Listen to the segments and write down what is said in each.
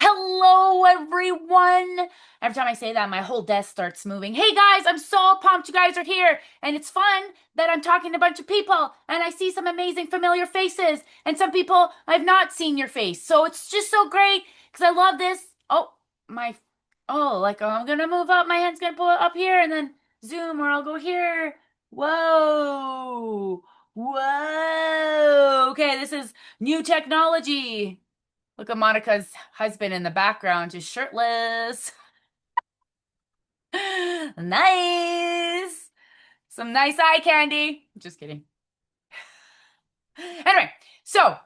Hello, everyone. Every time I say that, my whole desk starts moving. Hey, guys, I'm so pumped you guys are here. And it's fun that I'm talking to a bunch of people and I see some amazing familiar faces and some people I've not seen your face. So it's just so great because I love this. I'm going to move up. My hand's going to pull up here and then zoom or I'll go here. Whoa. Whoa. Okay, this is new technology. Look at Monica's husband in the background, just shirtless. Nice. Some nice eye candy. Just kidding. Anyway, so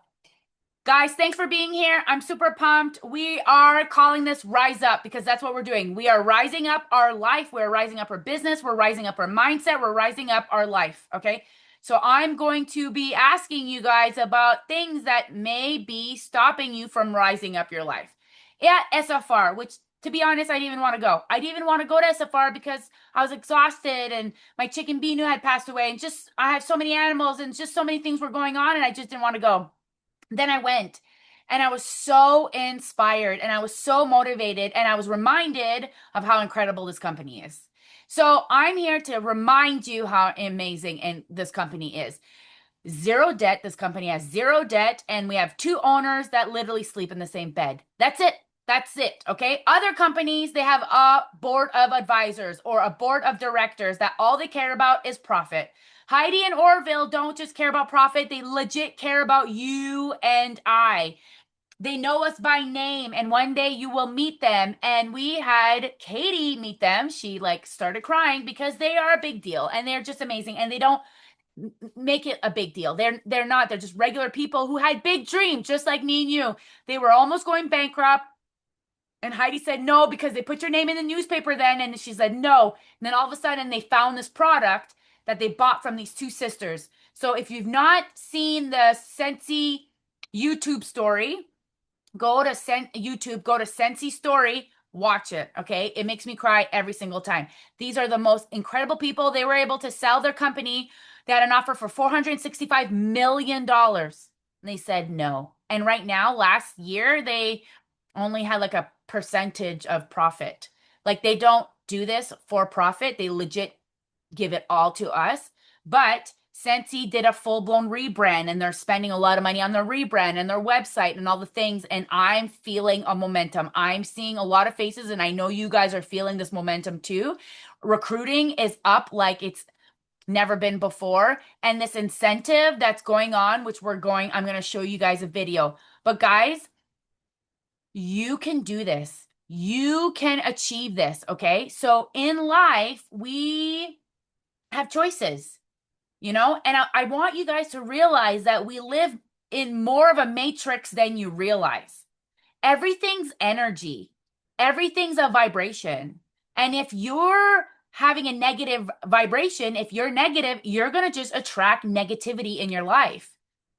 guys, thanks for being here. I'm super pumped. We are calling this Rise Up because that's what we're doing. We are rising up our life. We're rising up our business. We're rising up our mindset. We're rising up our life. Okay. So I'm going to be asking you guys about things that may be stopping you from rising up your life. At SFR, which to be honest, I didn't even want to go. I didn't even want to go to SFR because I was exhausted and my chicken Binu had passed away and just I have so many animals and just so many things were going on and I just didn't want to go. Then I went and I was so inspired and I was so motivated and I was reminded of how incredible this company is. So I'm here to remind you how amazing and this company is. Zero debt. This company has zero debt, and we have two owners that literally sleep in the same bed. That's it. That's it. Okay. Other companies, they have a board of advisors or a board of directors that all they care about is profit. Heidi and Orville don't just care about profit, they legit care about you and I. They know us by name, and one day you will meet them. And we had Katie meet them. She like started crying because they are a big deal and they're just amazing and they don't make it a big deal. They're not. They're just regular people who had big dreams, just like me and you. They were almost going bankrupt. And Heidi said no because they put your name in the newspaper then. And she said no. And then all of a sudden they found this product that they bought from these two sisters. So if you've not seen the Scentsy YouTube story, go to YouTube, go to Scentsy story, watch it. Okay. It makes me cry every single time. These are the most incredible people. They were able to sell their company. They had an offer for $465 million. And they said no. And right now, last year, they only had like a percentage of profit. Like they don't do this for profit. They legit give it all to us. But Scentsy did a full-blown rebrand and they're spending a lot of money on their rebrand and their website and all the things. And I'm feeling a momentum. I'm seeing a lot of faces and I know you guys are feeling this momentum too. Recruiting is up like it's never been before. And this incentive that's going on, which I'm going to show you guys a video. But guys, you can do this. You can achieve this. Okay. So in life, we have choices, and I want you guys to realize that we live in more of a matrix than you realize. Everything's energy, everything's a vibration. And if you're having a negative vibration, if you're negative, you're going to just attract negativity in your life.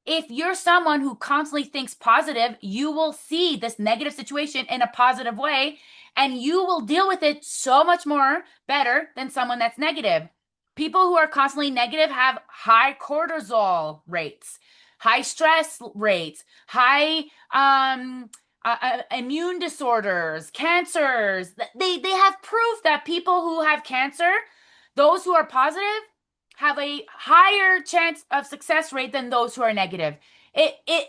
If you're someone who constantly thinks positive, you will see this negative situation in a positive way and you will deal with it so much more better than someone that's negative. People who are constantly negative have high cortisol rates, high stress rates, high immune disorders, cancers. They have proof that people who have cancer, those who are positive, have a higher chance of success rate than those who are negative.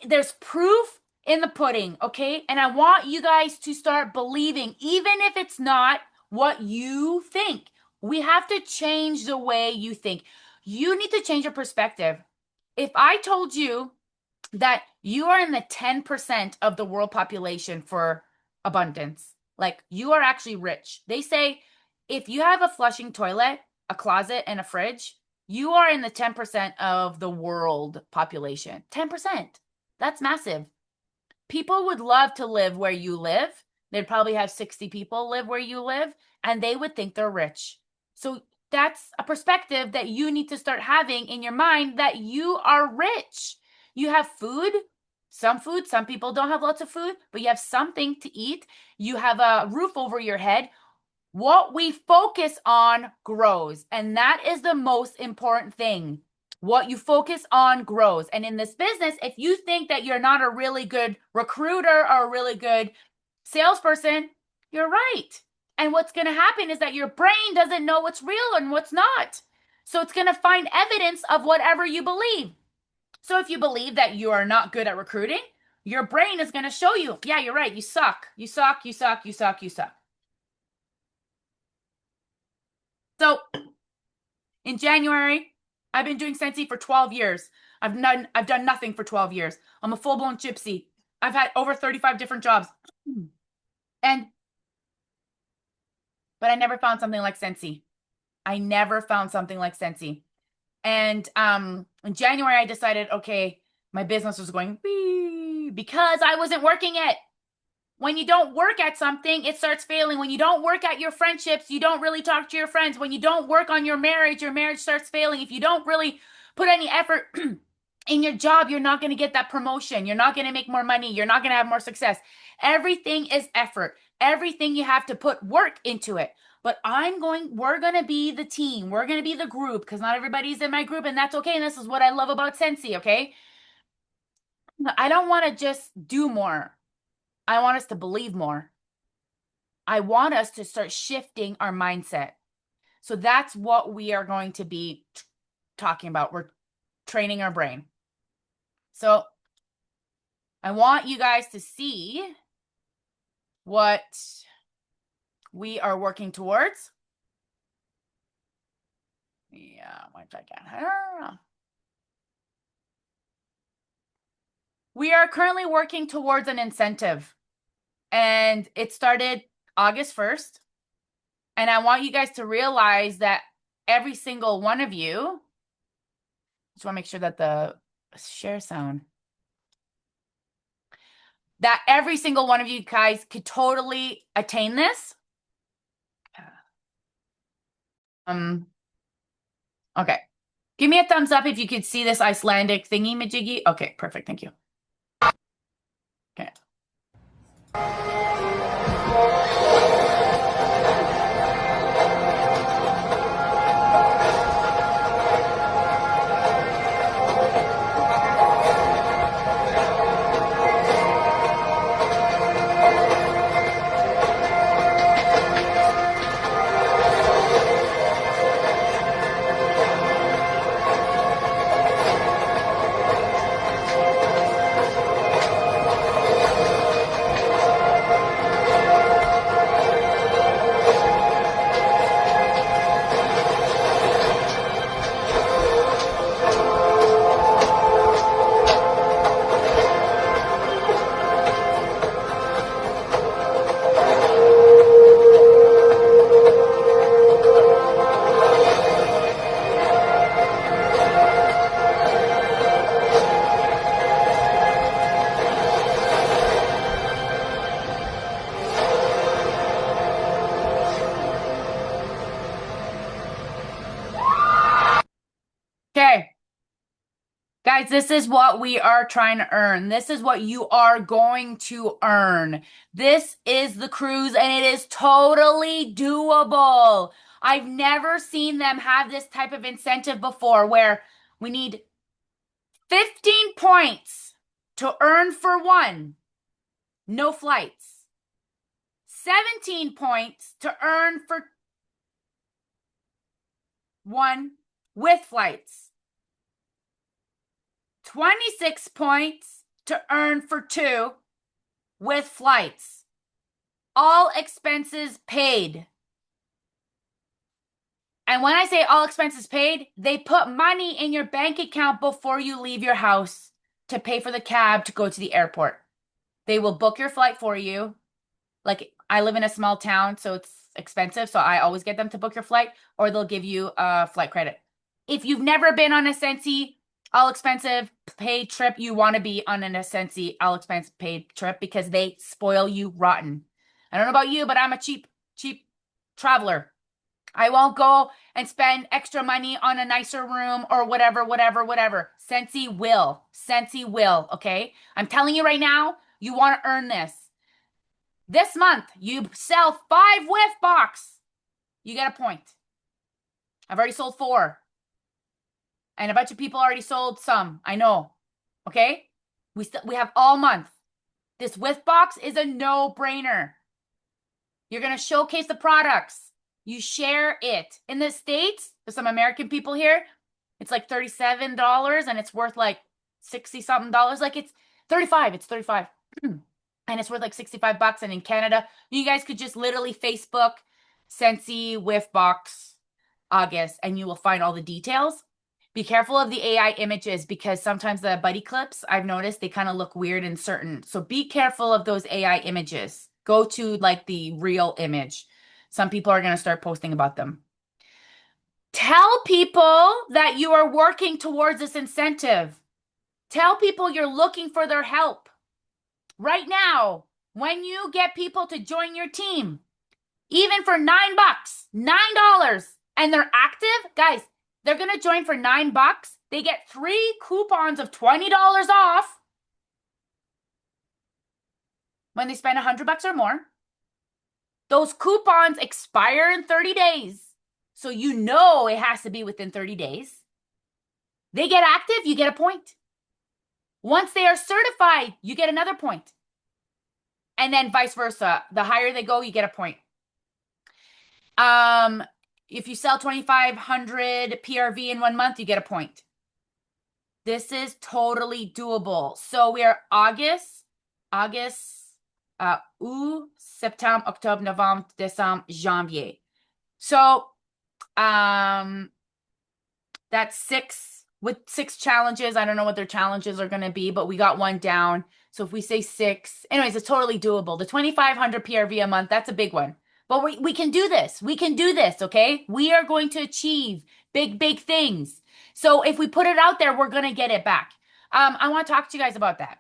There's proof in the pudding, okay? And I want you guys to start believing, even if it's not what you think. We have to change the way you think. You need to change your perspective. If I told you that you are in the 10% of the world population for abundance, like you are actually rich. They say if you have a flushing toilet, a closet, and a fridge, you are in the 10% of the world population. 10%. That's massive. People would love to live where you live. They'd probably have 60 people live where you live, and they would think they're rich. So that's a perspective that you need to start having in your mind that you are rich. You have food, some people don't have lots of food, but you have something to eat. You have a roof over your head. What we focus on grows, and that is the most important thing. What you focus on grows. And in this business, if you think that you're not a really good recruiter or a really good Salesperson, you're right. And what's going to happen is that your brain doesn't know what's real and what's not. So it's going to find evidence of whatever you believe. So if you believe that you are not good at recruiting, your brain is going to show you, yeah, you're right. You suck. You suck. You suck. You suck. You suck. So in January, I've been doing Scentsy for 12 years. I've done nothing for 12 years. I'm a full-blown gypsy. I've had over 35 different jobs. And but I never found something like Scentsy. I never found something like Scentsy. And in January I decided, okay, my business was going because I wasn't working it. When you don't work at something, it starts failing. When you don't work at your friendships, you don't really talk to your friends. When you don't work on your marriage starts failing. If you don't really put any effort in your job, you're not going to get that promotion. You're not going to make more money. You're not going to have more success. Everything is effort. Everything you have to put work into it. But we're going to be the team. We're going to be the group because not everybody's in my group, and that's okay. And this is what I love about Scentsy, okay? I don't want to just do more. I want us to believe more. I want us to start shifting our mindset. So that's what we are going to be talking about. We're training our brain. So I want you guys to see what we are working towards. Yeah, one second. We are currently working towards an incentive, and it started August 1st. And I want you guys to realize that every single one of you, just want to make sure that the share sound, that every single one of you guys could totally attain this. Okay. Give me a thumbs up if you could see this Icelandic thingy majiggy. Okay, perfect. Thank you. Okay. Okay. Guys, this is what we are trying to earn. This is what you are going to earn. This is the cruise, and it is totally doable. I've never seen them have this type of incentive before where we need 15 points to earn for one, no flights. 17 points to earn for one with flights. 26 points to earn for two with flights. All expenses paid. And when I say all expenses paid, they put money in your bank account before you leave your house to pay for the cab to go to the airport. They will book your flight for you. Like, I live in a small town, so it's expensive, so I always get them to book your flight, or they'll give you a flight credit. If you've never been on a Scentsy all expensive paid trip, you want to be on an Scentsy all expense paid trip because they spoil you rotten. I don't know about you, but I'm a cheap traveler. I won't go and spend extra money on a nicer room or whatever. Scentsy will, okay? I'm telling you right now, you want to earn this. This month, you sell 5 whiff box, you get a point. I've already sold 4. And a bunch of people already sold some. I know. Okay? We have all month. This Withbox is a no-brainer. You're going to showcase the products. You share it. In the States, there's some American people here, it's like $37 and it's worth like 60 something dollars. Like it's 35. It's 35. And it's worth like 65 bucks. And in Canada, you guys could just literally Facebook Scentsy Withbox August and you will find all the details. Be careful of the AI images because sometimes the buddy clips, I've noticed they kind of look weird in certain. So be careful of those AI images. Go to like the real image. Some people are going to start posting about them. Tell people that you are working towards this incentive. Tell people you're looking for their help. Right now, when you get people to join your team, even for $9, $9, and they're active, guys, they're going to join for $9. They get 3 coupons of $20 off when they spend $100 or more. Those coupons expire in 30 days. So you know it has to be within 30 days. They get active, you get a point. Once they are certified, you get another point. And then vice versa. The higher they go, you get a point. If you sell 2,500 PRV in 1 month, you get a point. This is totally doable. So we are August, Septembre, Octobre, Novembre, Décembre, Janvier. So that's 6 with 6 challenges. I don't know what their challenges are going to be, but we got one down. So if we say 6, anyways, it's totally doable. The 2,500 PRV a month, that's a big one. But we can do this. We can do this, okay? We are going to achieve big, big things. So if we put it out there, we're going to get it back. I want to talk to you guys about that.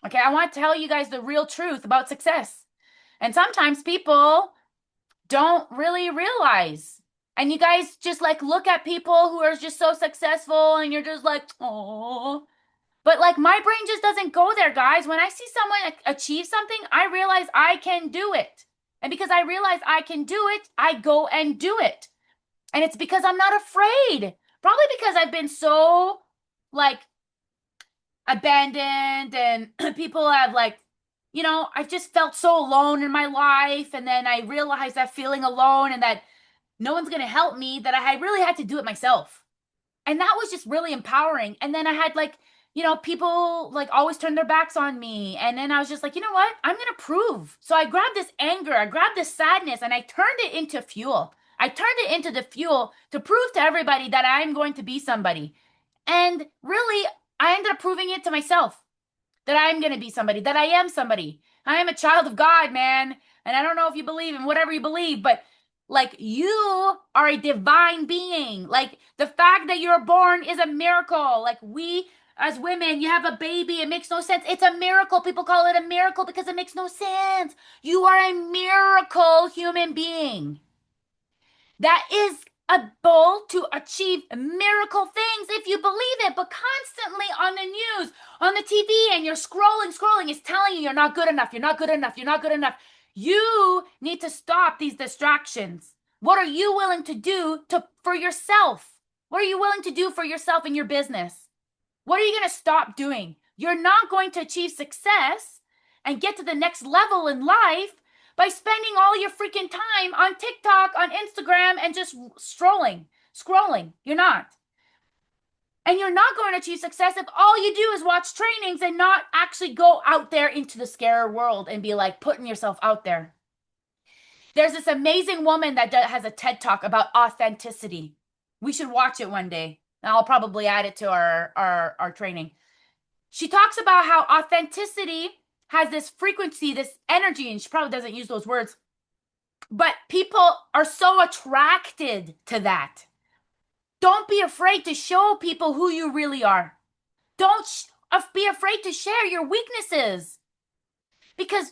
Okay, I want to tell you guys the real truth about success. And sometimes people don't really realize. And you guys just like look at people who are just so successful and you're just like, oh. But like my brain just doesn't go there, guys. When I see someone achieve something, I realize I can do it. And because I realize I can do it, I go and do it. And it's because I'm not afraid. Probably because I've been so like abandoned and people have like, you know, I've just felt so alone in my life. And then I realized that feeling alone and that no one's going to help me, that I really had to do it myself. And that was just really empowering. And then I had like, you know, people like always turn their backs on me. And then I was just like, you know what? I'm going to prove. So I grabbed this anger, I grabbed this sadness, and I turned it into fuel. I turned it into the fuel to prove to everybody that I'm going to be somebody. And really, I ended up proving it to myself that I'm going to be somebody, that I am somebody. I am a child of God, man. And I don't know if you believe in whatever you believe, but like you are a divine being. Like the fact that you're born is a miracle. Like we as women, you have a baby, it makes no sense. It's a miracle. People call it a miracle because it makes no sense. You are a miracle human being that is able to achieve miracle things if you believe it. But constantly on the news, on the TV, and you're scrolling, it's telling you you're not good enough, you're not good enough, you're not good enough. You need to stop these distractions. What are you willing to do for yourself? What are you willing to do for yourself in your business? What are you going to stop doing? You're not going to achieve success and get to the next level in life by spending all your freaking time on TikTok, on Instagram, and just scrolling. You're not. And you're not going to achieve success if all you do is watch trainings and not actually go out there into the scary world and be like putting yourself out there. There's this amazing woman that has a TED Talk about authenticity. We should watch it one day. And I'll probably add it to our training. She talks about how authenticity has this frequency, this energy, and she probably doesn't use those words, but people are so attracted to that. Don't be afraid to show people who you really are. Don't be afraid to share your weaknesses because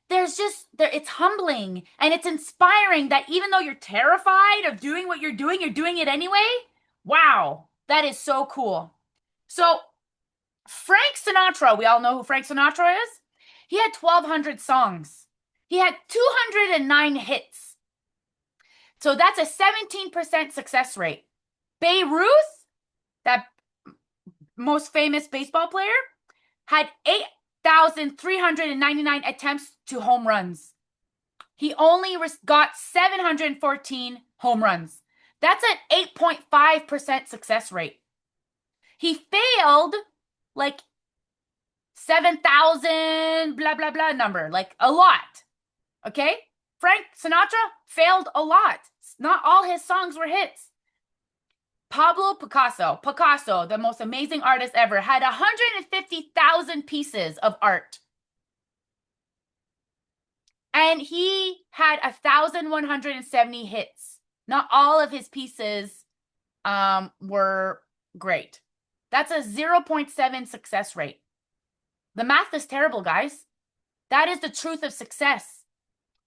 it's humbling and it's inspiring that even though you're terrified of doing what you're doing it anyway. Wow, that is so cool. So Frank Sinatra, we all know who Frank Sinatra is. He had 1,200 songs. He had 209 hits. So that's a 17% success rate. Babe Ruth, that most famous baseball player, had 8,399 attempts to home runs. He only got 714 home runs. That's an 8.5% success rate. He failed like 7,000 blah, blah, blah number, like a lot. Okay? Frank Sinatra failed a lot. Not all his songs were hits. Pablo Picasso, the most amazing artist ever, had 150,000 pieces of art. And he had 1,170 hits. Not all of his pieces were great. That's a 0.7 success rate. The math is terrible, guys. That is the truth of success.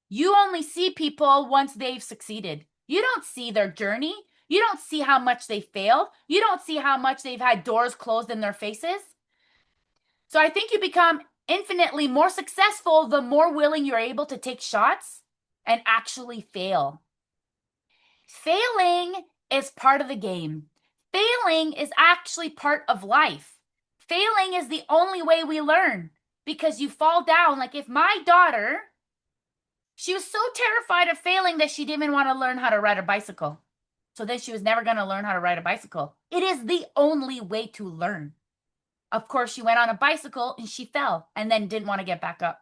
You only see people once they've succeeded. You don't see their journey. You don't see how much they failed. You don't see how much they've had doors closed in their faces. So I think you become infinitely more successful the more willing you're able to take shots and actually fail. Failing is part of the game. Failing is actually part of life. Failing is the only way we learn because you fall down. Like if my daughter, she was so terrified of failing that she didn't even want to learn how to ride a bicycle. So then she was never going to learn how to ride a bicycle. It is the only way to learn. Of course, she went on a bicycle and she fell and then didn't want to get back up.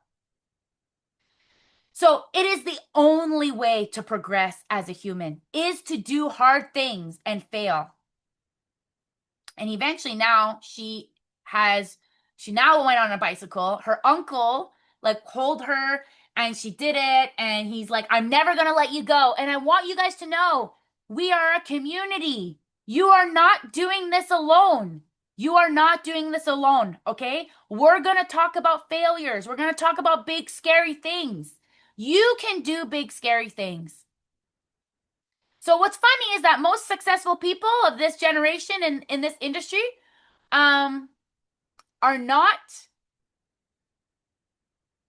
So it is the only way to progress as a human is to do hard things and fail. And eventually now she now went on a bicycle. Her uncle like hold her and she did it. And he's like, I'm never going to let you go. And I want you guys to know we are a community. You are not doing this alone. You are not doing this alone, okay? We're going to talk about failures. We're going to talk about big, scary things. You can do big, scary things. So what's funny is that most successful people of this generation in this industry are not,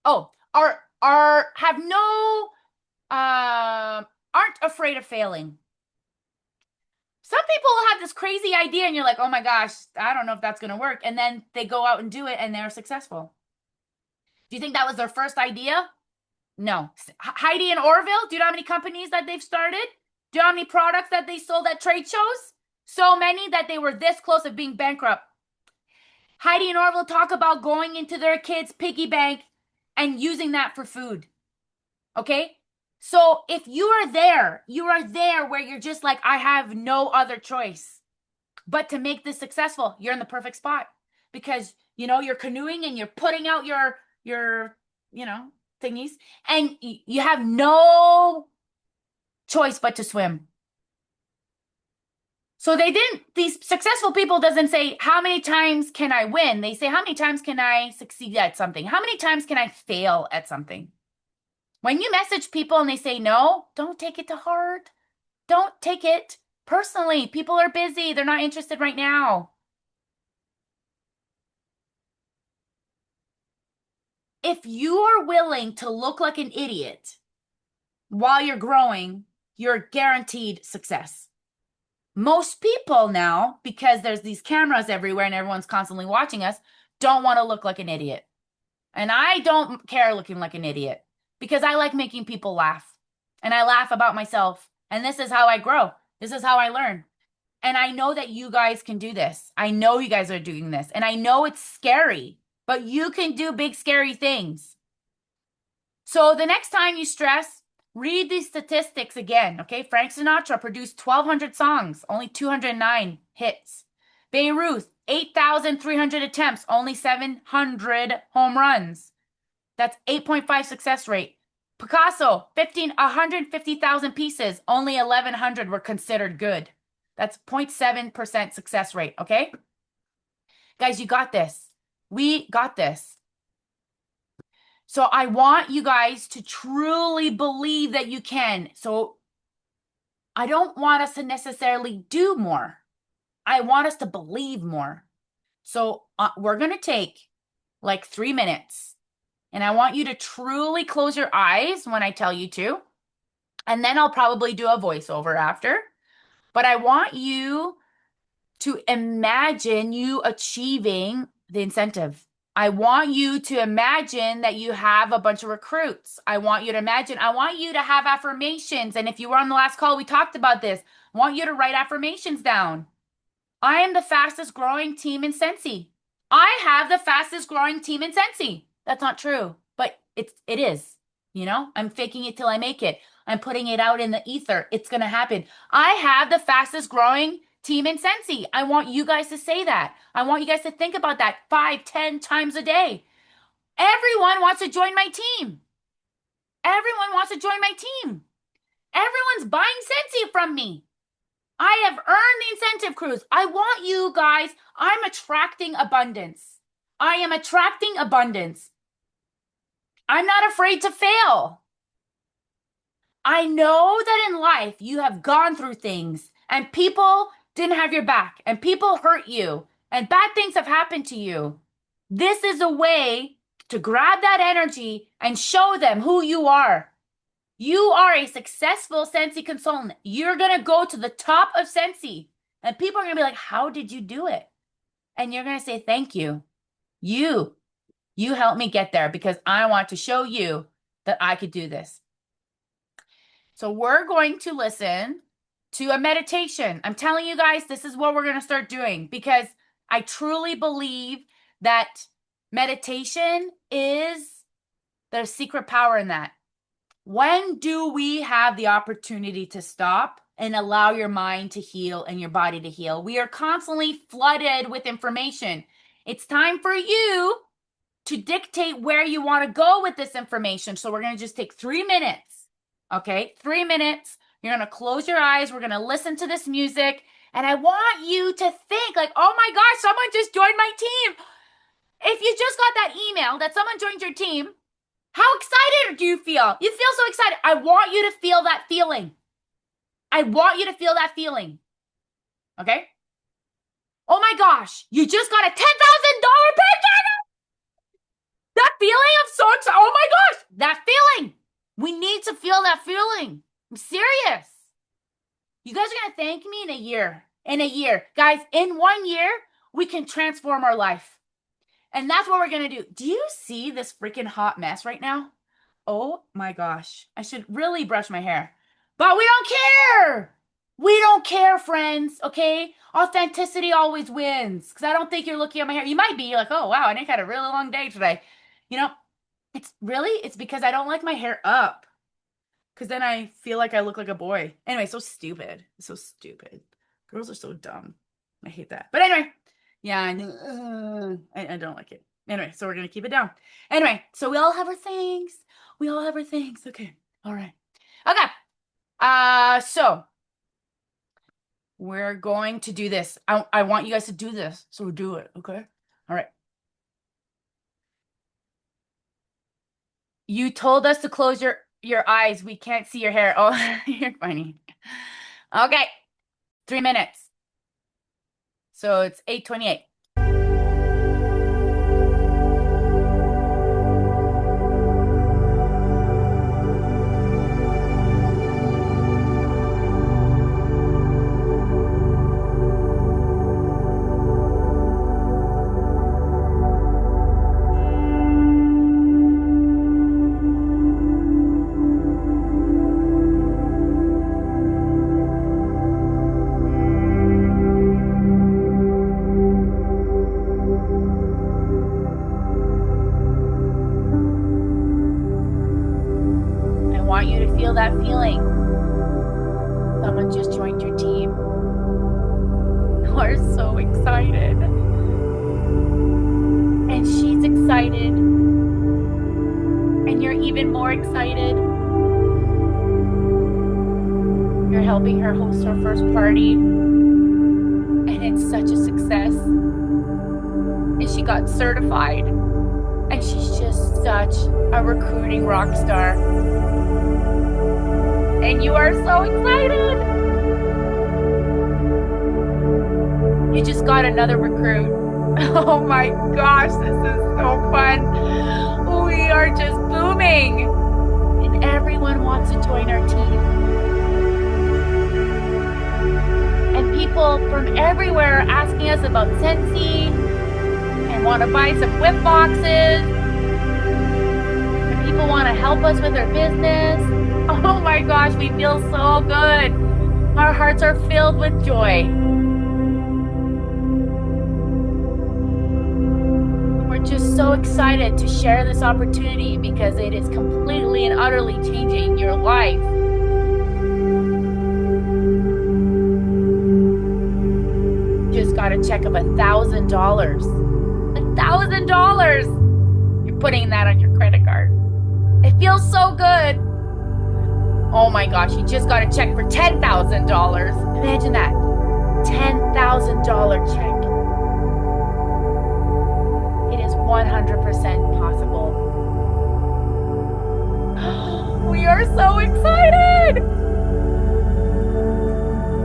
have no, aren't afraid of failing. Some people have this crazy idea and you're like, oh my gosh, I don't know if that's going to work. And then they go out and do it and they're successful. Do you think that was their first idea? No. Heidi and Orville, do you know how many companies that they've started? Do you know how many products that they sold at trade shows? So many that they were this close of being bankrupt. Heidi and Orville talk about going into their kids' piggy bank and using that for food. Okay? So if you are there where you're just like, I have no other choice but to make this successful. You're in the perfect spot because, you're canoeing and you're putting out your thingies and you have no choice but to swim. So these successful people doesn't say, how many times can I win? They say, how many times can I succeed at something? How many times can I fail at something? When you message people and they say no, don't take it to heart. Don't take it personally. People are busy. They're not interested right now. If you are willing to look like an idiot while you're growing, you're guaranteed success. Most people now, because there's these cameras everywhere and everyone's constantly watching us, don't want to look like an idiot. And I don't care looking like an idiot because I like making people laugh. And I laugh about myself. And this is how I grow. This is how I learn. And I know that you guys can do this. I know you guys are doing this. And I know it's scary, but you can do big, scary things. So the next time you stress, read these statistics again, okay? Frank Sinatra produced 1,200 songs, only 209 hits. Babe Ruth, 8,300 attempts, only 700 home runs. That's 8.5 success rate. Picasso, 150,000 pieces, only 1,100 were considered good. That's 0.7% success rate, okay? Guys, you got this. We got this. So I want you guys to truly believe that you can. So I don't want us to necessarily do more. I want us to believe more. So we're going to take like 3 minutes. And I want you to truly close your eyes when I tell you to. And then I'll probably do a voiceover after. But I want you to imagine you achieving the incentive. I want you to imagine that you have a bunch of recruits. I want you to have affirmations. And if you were on the last call, we talked about this. I want you to write affirmations down. I am the fastest growing team in Scentsy. I have the fastest growing team in Scentsy. That's not true, but it is. You know, I'm faking it till I make it. I'm putting it out in the ether. It's going to happen. I have the fastest growing team in Scentsy. I want you guys to say that. I want you guys to think about that 5, 10 times a day. Everyone wants to join my team. Everyone wants to join my team. Everyone's buying Scentsy from me. I have earned the incentive cruise. I want you guys. I'm attracting abundance. I am attracting abundance. I'm not afraid to fail. I know that in life you have gone through things and people didn't have your back and people hurt you and bad things have happened to you. This is a way to grab that energy and show them who you are. You are a successful Scentsy consultant. You're going to go to the top of Scentsy. And people are going to be like, how did you do it? And you're going to say, thank you. You helped me get there because I want to show you that I could do this. So we're going to listen to a meditation. I'm telling you guys, this is what we're going to start doing because I truly believe that meditation is there's secret power in that. When do we have the opportunity to stop and allow your mind to heal and your body to heal? We are constantly flooded with information. It's time for you to dictate where you want to go with this information. So we're going to just take 3 minutes. Okay, 3 minutes. You're going to close your eyes. We're going to listen to this music. And I want you to think like, oh my gosh, someone just joined my team. If you just got that email that someone joined your team, how excited do you feel? You feel so excited. I want you to feel that feeling. I want you to feel that feeling. Okay? Oh my gosh, you just got a $10,000 paycheck! That feeling, I'm so excited. Oh my gosh, that feeling. We need to feel that feeling. I'm serious. You guys are going to thank me in a year. In a year. Guys, in 1 year, we can transform our life. And that's what we're going to do. Do you see this freaking hot mess right now? Oh my gosh. I should really brush my hair. But we don't care. We don't care, friends. Okay? Authenticity always wins. Because I don't think you're looking at my hair. You might be like, oh, wow, I had a really long day today. You know, it's because I don't like my hair up. Because then I feel like I look like a boy. Anyway, so stupid. So stupid. Girls are so dumb. I hate that. But anyway. Yeah, I don't like it. Anyway, so we're going to keep it down. Anyway, so we all have our things. We all have our things. Okay. All right. Okay. So we're going to do this. I want you guys to do this. So we'll do it. Okay. All right. You told us to close your eyes. We can't see your hair. Oh, you're funny. Okay. 3 minutes. So it's 8:28. That feeling. Someone just joined your team. We're so excited. And she's excited. And you're even more excited. You're helping her host her first party. And it's such a success. And she got certified. And she's just such a recruiting rock star. And you are so excited. You just got another recruit. Oh my gosh, this is so fun. We are just booming. And everyone wants to join our team. And people from everywhere are asking us about Scentsy and want to buy some whip boxes. And people want to help us with our business. Oh my gosh, we feel so good. Our hearts are filled with joy. We're just so excited to share this opportunity because it is completely and utterly changing your life. Just got a check of $1,000. $1,000. You're putting that on your credit card. It feels so good. Oh my gosh, you just got a check for $10,000. Imagine that. $10,000 check. It is 100% possible. We are so excited.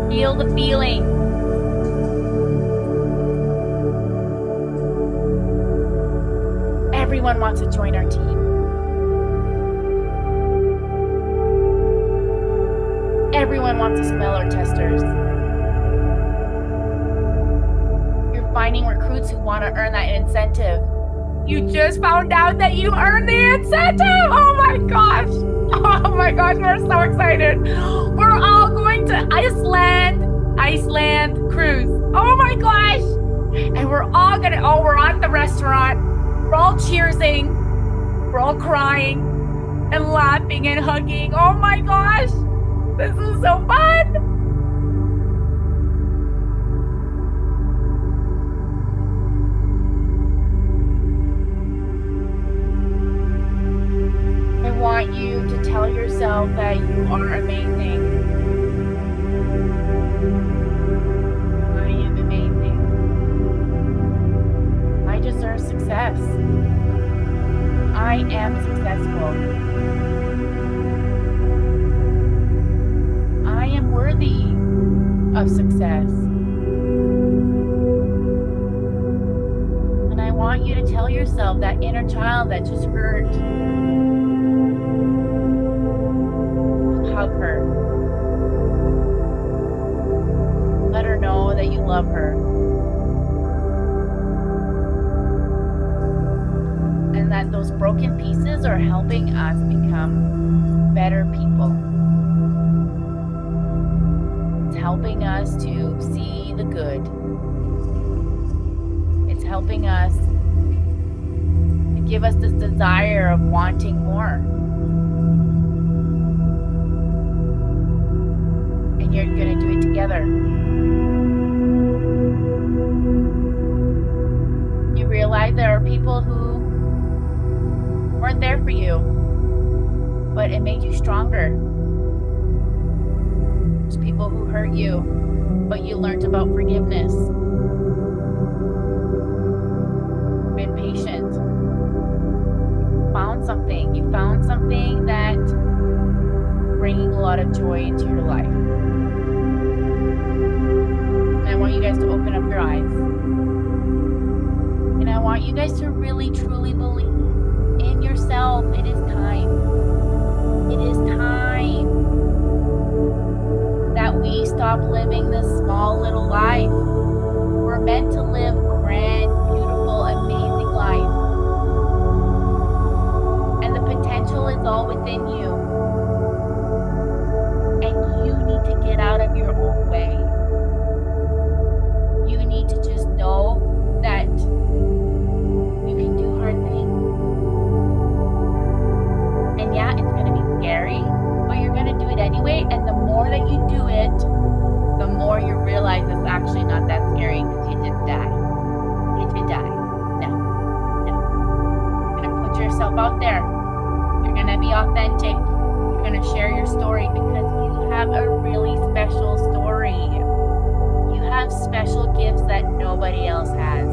Feel the feeling. Everyone wants to join our team. Everyone wants to smell our testers. You're finding recruits who want to earn that incentive. You just found out that you earned the incentive. Oh my gosh. Oh my gosh, we're so excited. We're all going to Iceland cruise. Oh my gosh. And we're at the restaurant. We're all cheersing. We're all crying and laughing and hugging. Oh my gosh. This is so fun. I want you to tell yourself that you are amazing. I am amazing. I deserve success. I am successful. I am worthy of success. And I want you to tell yourself that inner child that just hurt. Hug her. Let her know that you love her. And that those broken pieces are helping us become better people. It's helping us to see the good. It's helping us to give us this desire of wanting more. And you're going to do it together. You realize there are people who weren't there for you, but it made you stronger. There's people who hurt you, but you learned about forgiveness. Been patient. You found something that bringing a lot of joy into your life. And I want you guys to open up your eyes. And I want you guys to really, truly believe in yourself. It is time. It is time that we stop living this small little life. We're meant to live grand, beautiful, amazing life. And the potential is all within you. And you need to get out of your own way. You need to just know that you can do hard things. And yeah, it's going to be scary, but you're going to do it anyway. And the more that you do it, the more you realize it's actually not that scary because you didn't die. You didn't die. No. You're going to put yourself out there. You're going to be authentic. You're going to share your story because you have a really special story. You have special gifts that nobody else has.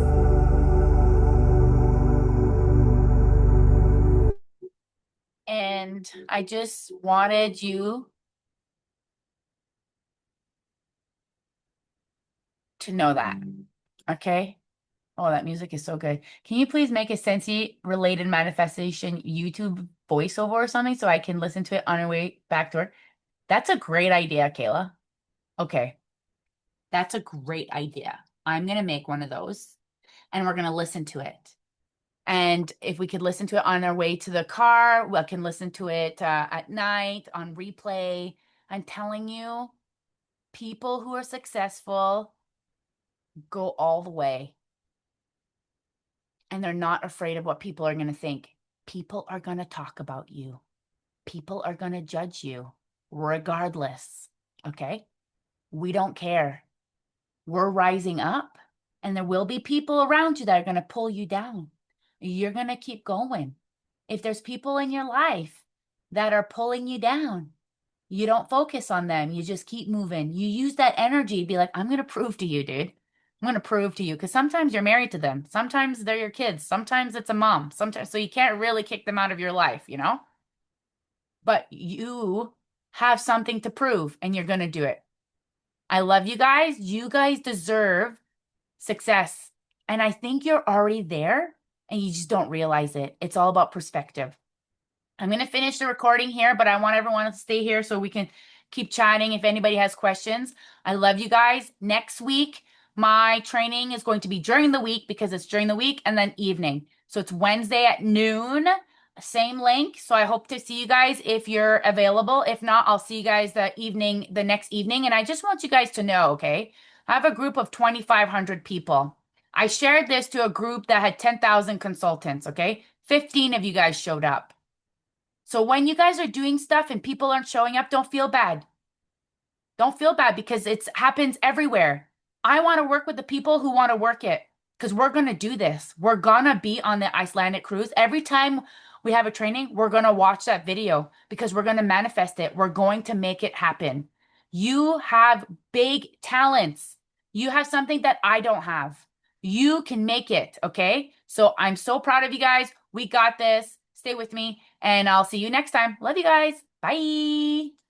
And I just wanted you to know that. Okay? Oh, that music is so good. Can you please make a Scentsy related manifestation YouTube voiceover or something so I can listen to it on our way back to work? That's a great idea, Kayla. Okay. That's a great idea. I'm going to make one of those. and we're going to listen to it. And if we could listen to it on our way to the car, we can listen to it at night on replay. I'm telling you, people who are successful go all the way, and they're not afraid of what people are going to think. People are going to talk about you. People are going to judge you regardless. Okay? We don't care. We're rising up, and there will be people around you that are going to pull you down. You're going to keep going. If there's people in your life that are pulling you down, you don't focus on them. You just keep moving. You use that energy to be like, I'm going to prove to you, dude. I'm going to prove to you. Because sometimes you're married to them. Sometimes they're your kids. Sometimes it's a mom. Sometimes, so you can't really kick them out of your life, you know? But you have something to prove, and you're going to do it. I love you guys. You guys deserve success. And I think you're already there, and you just don't realize it. It's all about perspective. I'm going to finish the recording here, but I want everyone to stay here so we can keep chatting if anybody has questions. I love you guys. Next week, my training is going to be during the week because it's during the week and then evening. So it's Wednesday at noon, same link. So I hope to see you guys if you're available. If not, I'll see you guys the next evening. And I just want you guys to know, okay, I have a group of 2,500 people. I shared this to a group that had 10,000 consultants, okay? 15 of you guys showed up. So when you guys are doing stuff and people aren't showing up, don't feel bad. Don't feel bad because it happens everywhere. I want to work with the people who want to work it because we're going to do this. We're going to be on the Icelandic cruise. Every time we have a training, we're going to watch that video because we're going to manifest it. We're going to make it happen. You have big talents. You have something that I don't have. You can make it, okay? So I'm so proud of you guys. We got this. Stay with me, and I'll see you next time. Love you guys. Bye.